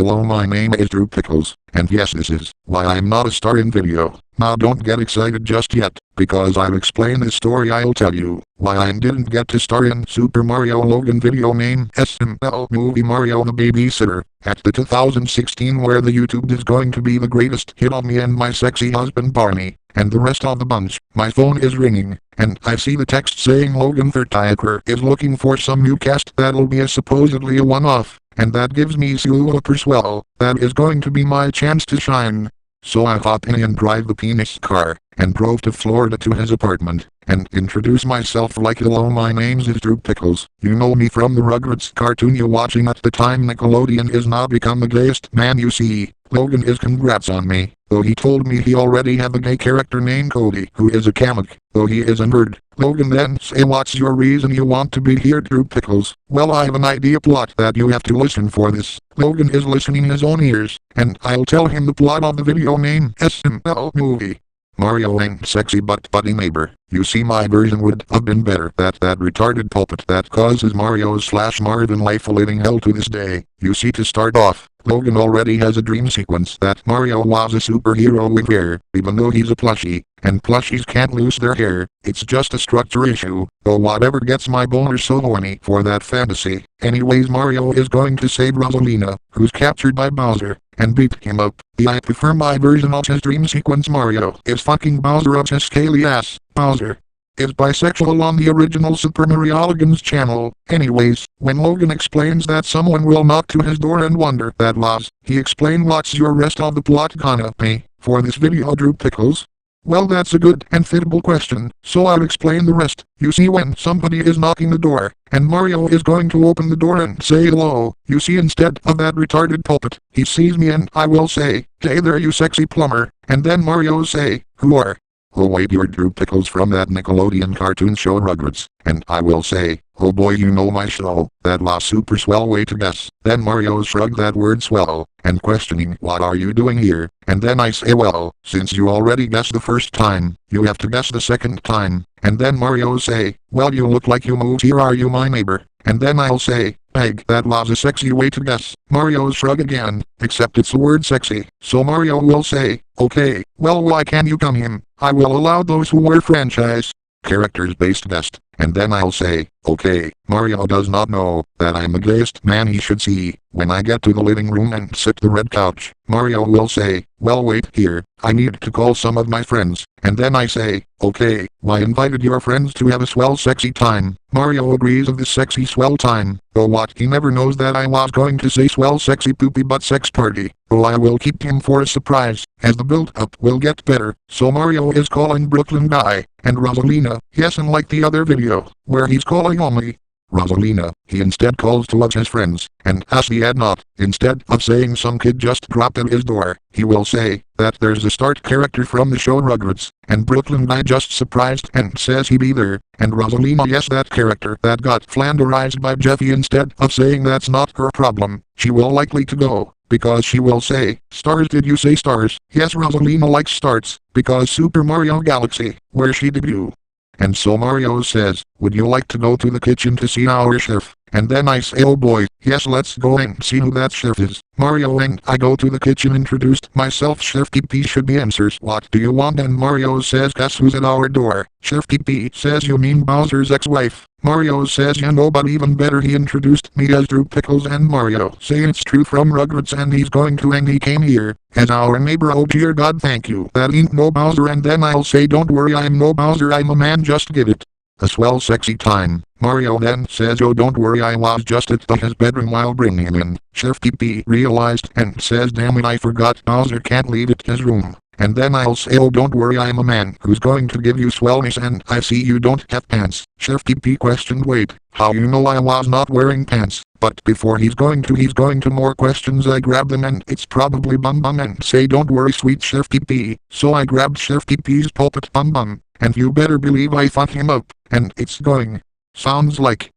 Hello, my name is Drew Pickles, and yes, this is why I'm not a star in video. Now don't get excited just yet, because I'll explain this story. I'll tell you why I didn't get to star in Super Mario Logan video name SML movie Mario the Babysitter at the 2016, where the YouTube is going to be the greatest hit on me and my sexy husband Barney, and the rest of the bunch. My phone is ringing, and I see the text saying Logan Vertiker is looking for some new cast that'll be supposedly a one-off. And that gives me super swell. That is going to be my chance to shine. So I hop in and drive the penis car, and drove to Florida to his apartment, and introduce myself like, hello, my name's Drew Pickles. You know me from the Rugrats cartoon you watching at the time. Nickelodeon is now become the gayest man you see. Logan is congrats on me, though he told me he already have a gay character named Cody, who is a comic, though he is a nerd. Logan then say, what's your reason you want to be here, Drew Pickles? Well, I have an idea plot that you have to listen for this. Logan is listening his own ears, and I'll tell him the plot of the video name SML movie. Mario ain't sexy but buddy neighbor. You see, my version would have been better. That retarded pulpit that causes Mario's/Marvin life a living hell to this day. You see, to start off, Logan already has a dream sequence that Mario was a superhero with hair, even though he's a plushie, and plushies can't lose their hair. It's just a structure issue, though whatever gets my boner so horny for that fantasy. Anyways, Mario is going to save Rosalina, who's captured by Bowser, and beat him up. I prefer my version of his dream sequence. Mario is fucking Bowser up his scaly ass. Bowser is bisexual on the original Super Mario Logan's channel. Anyways, when Logan explains that someone will knock to his door and wonder that was, he explained, what's your rest of the plot gonna be for this video, Drew Pickles? Well, that's a good and fittable question, so I'll explain the rest. You see, when somebody is knocking the door, and Mario is going to open the door and say hello, you see, instead of that retarded pulpit, he sees me and I will say, hey there, you sexy plumber, and then Mario say, who are? Oh wait, you're Drew Pickles from that Nickelodeon cartoon show Rugrats, and I will say, oh boy, you know my show. That was super swell way to guess. Then Mario shrugged that word swell, and questioning, what are you doing here? And then I say, well, since you already guessed the first time, you have to guess the second time. And then Mario say, well, you look like you moved here, are you my neighbor? And then I'll say, Peg, that was a sexy way to guess. Mario shrug again, except it's the word sexy. So Mario will say, okay, well, why can you come in? I will allow those who wear franchise characters based guest. And then I'll say, okay, Mario does not know that I'm the gayest man he should see. When I get to the living room and sit the red couch, Mario will say, well, wait here, I need to call some of my friends. And then I say, okay, why invited your friends to have a swell sexy time? Mario agrees of this sexy swell time, though what he never knows that I was going to say swell sexy poopy butt sex party. Oh, I will keep him for a surprise, as the build-up will get better. So Mario is calling Brooklyn Guy, and Rosalina, yes, and like the other video, where he's calling only Rosalina, he instead calls two of his friends, and as he had not, instead of saying some kid just dropped at his door, he will say that there's a start character from the show Rugrats, and Brooklyn Guy just surprised and says he be there, and Rosalina, yes, that character that got flanderized by Jeffy, instead of saying that's not her problem, she will likely to go, because she will say, stars, did you say stars? Yes, Rosalina likes starts, because Super Mario Galaxy, where she debuted. And so Mario says, would you like to go to the kitchen to see our chef? And then I say, oh boy, yes, let's go and see who that chef is. Mario and I go to the kitchen, introduced myself. Chef PP should be answers, what do you want? And Mario says, guess who's at our door? Chef PP says, you mean Bowser's ex-wife? Mario says, yeah, no, but even better, he introduced me as Drew Pickles, and Mario say it's true from Rugrats, and he's going to, and he came here as our neighbor. Oh dear God, thank you, that ain't no Bowser. And then I'll say, don't worry, I'm no Bowser, I'm a man, just give it a swell sexy time. Mario then says, oh don't worry, I was just at his bedroom while bringing him in. Chef PP realized and says, damn it, I forgot, Bowser can't leave it his room. And then I'll say, oh don't worry, I'm a man who's going to give you swellness, and I see you don't have pants. Chef PP questioned, wait, how you know I was not wearing pants? But before he's going to more questions, I grab them, and it's probably Bum Bum, and say, don't worry sweet Chef PP. So I grabbed Chef PP's pulpit Bum Bum, and you better believe I fucked him up, and it's going. Sounds like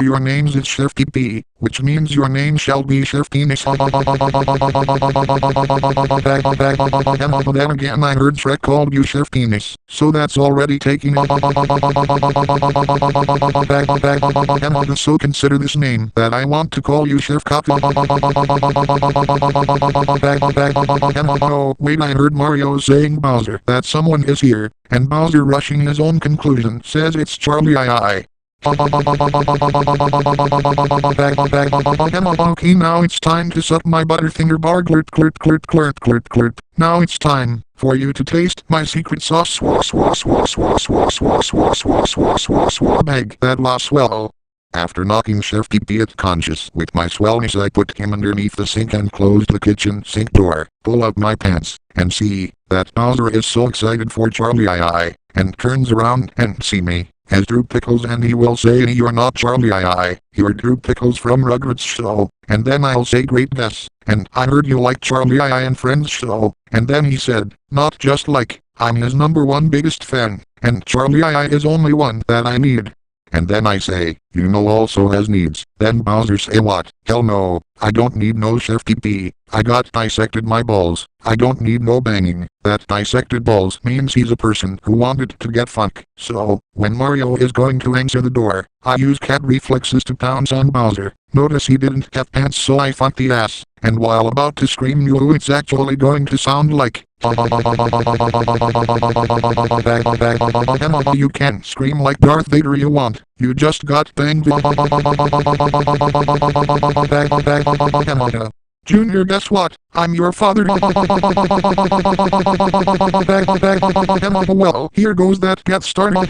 Your name's is Shifty P, which means your name shall be Shiftiness. Then again I heard Shrek called you Shiftiness, so that's already taking. So consider this name that I want to call you Shift Cop. Oh, wait, I heard Mario saying Bowser that someone is here, and Bowser rushing his own conclusion says it's Charlie I. Okay, now it's time to suck my butterfinger bar. Glurt glurt glurt glurt glurt glurt. Now it's time for you to taste my secret sauce. Bag that last swell. After knocking Shifty P conscious with my swellness, I put him underneath the sink and closed the kitchen sink door, pull up my pants, and see that Bowser is so excited for Charlie I, and turns around and see me as Drew Pickles, and he will say, "You're not Charlie I, you're Drew Pickles from Rugrats show." And then I'll say, "Great guess, and I heard you like Charlie I and Friends show." And then he said, "Not just like, I'm his #1 biggest fan, and Charlie I is only one that I need." And then I say, "You know also has needs." Then Bowser say, "What? Hell no, I don't need no Shifty P. I got dissected my balls. I don't need no banging." That dissected balls means he's a person who wanted to get funk. So, when Mario is going to answer the door, I use cat reflexes to pounce on Bowser. Notice he didn't have pants, so I funked the ass. And while about to scream you, it's actually going to sound like. You can scream like Darth Vader you want. You just got banged. Junior, guess what? I'm your father. Well, here goes that get started.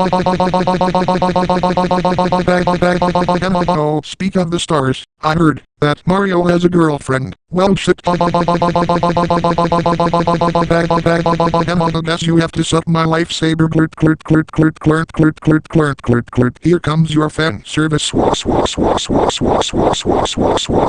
Oh, speak of the stars, I heard that Mario has a girlfriend. Well, shit. Guess you have to suck my lifesaver. Glurt glurt glurt glurt glurt glurt glurt glurt glurt glurt. Here comes your fan service.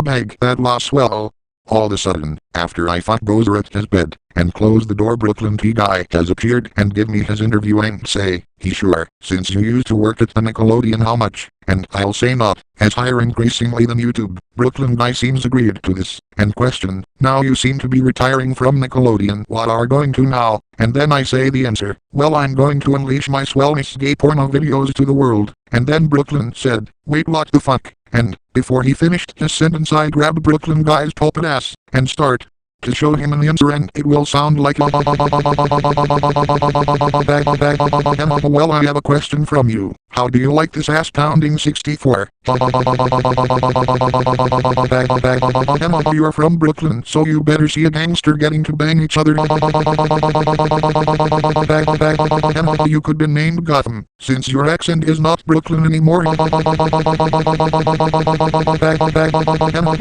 Bag that lost swell. All of a sudden, after I fuck Bowser at his bed, and close the door, Brooklyn T guy has appeared and give me his interview and say, "He sure, since you used to work at the Nickelodeon, how much?" And I'll say not, as higher increasingly than YouTube. Brooklyn guy seems agreed to this, and question, "Now you seem to be retiring from Nickelodeon, what are going to now?" And then I say the answer, "Well, I'm going to unleash my swellness gay porno videos to the world." And then Brooklyn said, "Wait, what the fuck?" And, before he finished his sentence, I grabbed Brooklyn guy's pulpit ass, and start to show him an answer, and it will sound like. Well, I have a question from you. How do you like this ass pounding 64? You're from Brooklyn, so you better see a gangster getting to bang each other. You could be named Gotham, since your accent is not Brooklyn anymore.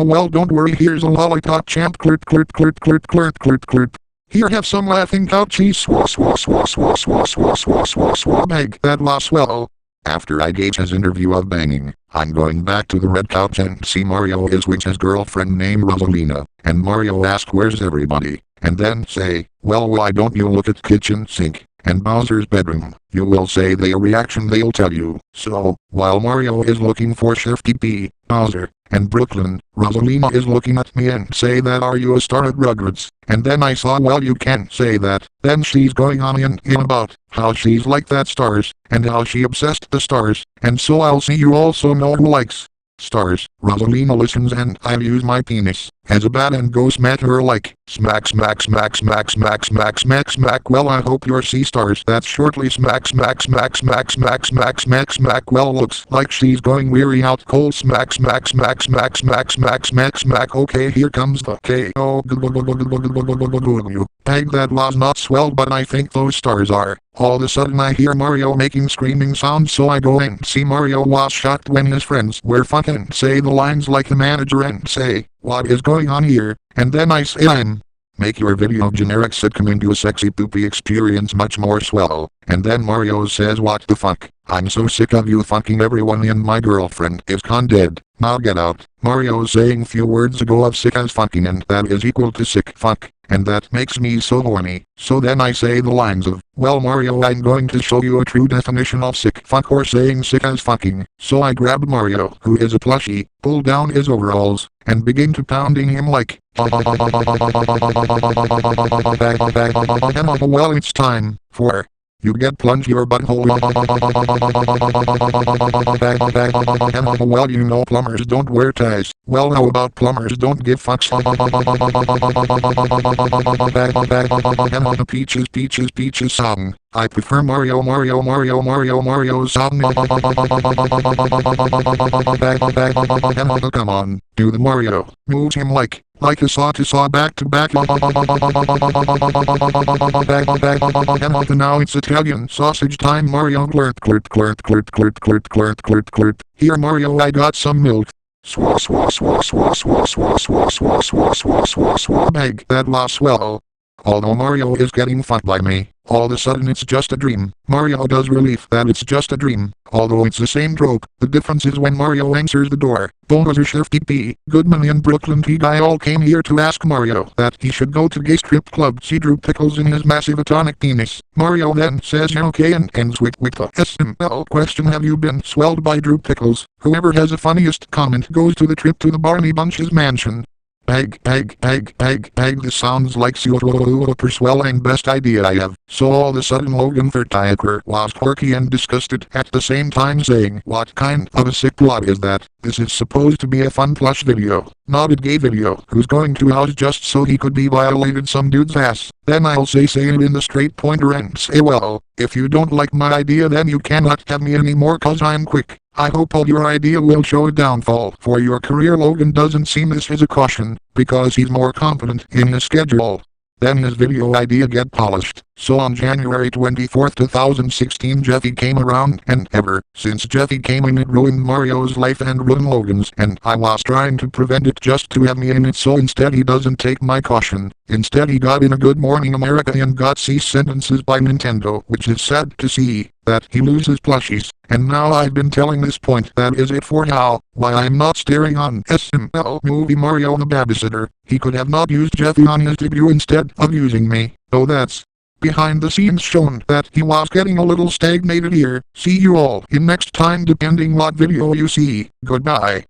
Well, don't worry, here's a lollipop champ. Clirt clirt clirt clirt clirt clirt clirt. Here, have some laughing cow cheese. Bag that lost swell. After I gave his interview of banging, I'm going back to the red couch and see Mario is with his girlfriend named Rosalina, and Mario asks, "Where's everybody?" And then say, "Well, why don't you look at kitchen sink and Bowser's bedroom?" You will say their reaction, they'll tell you. So, while Mario is looking for Shifty P, Bowser, and Brooklyn, Rosalina is looking at me and say that, "Are you a star at Rugrats?" And then I saw, well, you can't say that. Then she's going on and about how she's like that stars, and how she obsessed the stars, and so I'll see you also know who likes stars. Rosalina listens, and I use my penis as a bat and go smack her like smack smack smack smack smack smack smack smack. Well, I hope you're sea stars. That's shortly smack smack smack smack smack smack smack smack. Well, looks like she's going weary out cold. Smack smack smack smack smack smack smack smack. Okay, here comes the KO. Peg that was not swell, but I think those stars are. All of a sudden I hear Mario making screaming sounds, so I go and see Mario was shocked when his friends were fucking say the lines like the manager and say, "What is going on here?" And then I say, "Make your video generic sitcom into a sexy poopy experience much more swell." And then Mario says, "What the fuck? I'm so sick of you fucking everyone, and my girlfriend is con dead. Now get out." Mario saying few words ago of sick as fucking, and that is equal to sick fuck. and that makes me so horny. So then I say the lines of, well Mario, I'm going to show you a true definition of sick fuck, or saying sick as fucking. So I grabbed Mario, who is a plushie, pulled down his overalls, and begin to pounding him like, well, it's time for you get plunge your butthole. Well, you know plumbers don't wear ties. Well, how about plumbers don't give fucks? The Peaches Peaches Peaches song. I prefer Mario song. Come on, do the Mario. Moves him like a saw to saw back to back. Now it's Italian sausage time. Mario glurt glurt glurt glurt glurt glurt glurt glurt glurt. Here Mario, I got some milk. Swa swa swa swa swa swa swa swa swa swa swa swa. Bag that lost well. Although Mario is getting fucked by me, all of a sudden it's just a dream. Mario does relief that it's just a dream, although it's the same trope. The difference is when Mario answers the door. Bulldozer Shifty P, Goodman and Brooklyn P guy all came here to ask Mario that he should go to gay strip club. See Drew Pickles in his massive atomic penis. Mario then says okay and ends with the SML question, have you been swelled by Drew Pickles? Whoever has the funniest comment goes to the trip to the Barney Bunch's mansion. This sounds like super swell and best idea I have. So all of a sudden Logan Thirtiaker was quirky and disgusted at the same time saying, what kind of a sick plot is that? This is supposed to be a fun plush video, not a gay video. Who's going to house just so he could be violated some dude's ass? Then I'll say it in the straight pointer and say, well, if you don't like my idea then you cannot have me anymore cause I'm quick. I hope all your idea will show a downfall for your career. Logan doesn't seem this is a caution, because he's more confident in his schedule. Then his video idea get polished. So on January 24, 2016 Jeffy came around, and ever since Jeffy came in it ruined Mario's life and ruined Logan's, and I was trying to prevent it just to have me in it, so instead he doesn't take my caution. Instead he got in a Good Morning America and got cease sentences by Nintendo, which is sad to see, that he loses plushies. And now I've been telling this point, that is it for now, why I'm not staring on SML movie Mario the Babysitter. He could have not used Jeffy on his debut instead of using me. Oh, that's behind the scenes shown that he was getting a little stagnated here. See you all in next time depending what video you see. Goodbye.